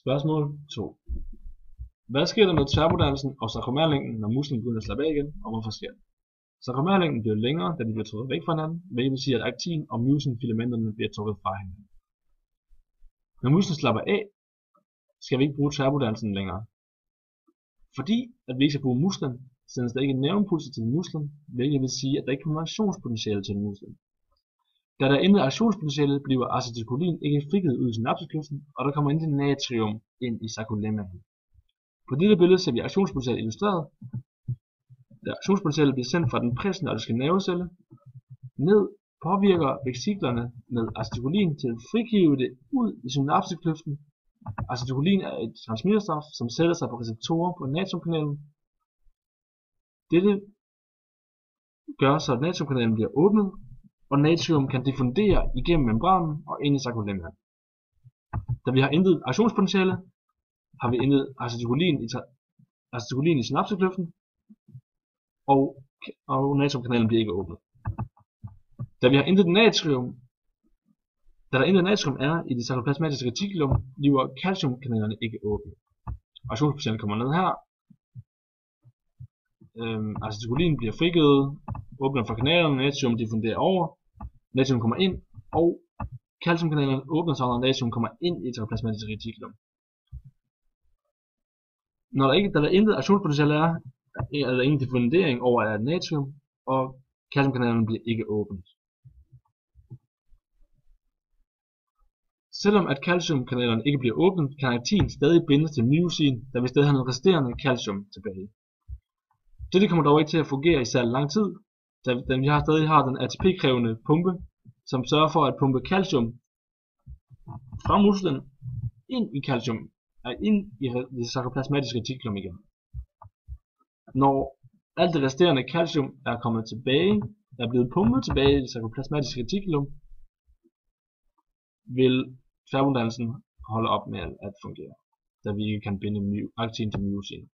Spørgsmål 2. Hvad sker der med tværbodannelsen og sarkomerlængden, når musklen begynder at slappe af igen, og hvorfor sker det? Sarkomerlængden bliver længere, da de bliver trukket væk fra hinanden, hvilket vil sige, at aktin og myosin-filamenterne bliver trukket fra hinanden. Når musklen slapper af, skal vi ikke bruge tværbodannelsen længere. Fordi at vi ikke skal bruge musklen, sendes der ikke nerveimpulser til musklen, hvilket vil sige, at der ikke kommer aktionspotentiale til musklen. Da der er intet aktionspotentiale, bliver acetylkolin ikke frigivet ud i synapsekløften, og der kommer intet natrium ind i sarkolemmaen. På dette billede ser vi aktionspotentiale illustreret. Da aktionspotentialet bliver sendt fra den præsynaptiske nervecelle ned, påvirker vesiklerne med acetylkolin til at frigive det ud i synapsekløften. Acetylkolin er et transmitterstof, som sætter sig på receptorer på natriumkanalen. Dette gør så, at natriumkanalen bliver åbnet, og natrium kan diffundere igennem membranen og ind i sarkolemmaen. Da vi har intet aktionspotentiale, har vi intet acetylkolin i synapsekløften, og natriumkanalen bliver ikke åbnet. Da der intet natrium er i det sarkoplasmatiske reticulum, bliver calciumkanalerne ikke åbnet. Aktionspotentialet kommer ned her. Acetylkolin bliver frigivet, åbner for kanalerne, natrium diffunderer over, natrium kommer ind, og calciumkanalerne åbner sig, når natrium kommer ind i det sarkoplasmatiske reticulum. Da der intet aktionspotentiale er der ingen diffundering over af natrium, og calciumkanalerne bliver ikke åbnet. Selvom at calciumkanalerne ikke bliver åbnet, kan aktin stadig bindes til myosin, da vi stadig har noget resterende calcium tilbage. Dette kommer dog ikke til at fungere i særlig lang tid, da vi stadig har den ATP-krævende pumpe, som sørger for at pumpe calcium fra musklen ind i det sarkoplasmatiske reticulum igen. Når alt det resterende calcium er kommet tilbage, er blevet pumpet tilbage i det sarkoplasmatiske reticulum, vil tværbodannelsen holde op med at fungere, da vi ikke kan binde aktin til myosin.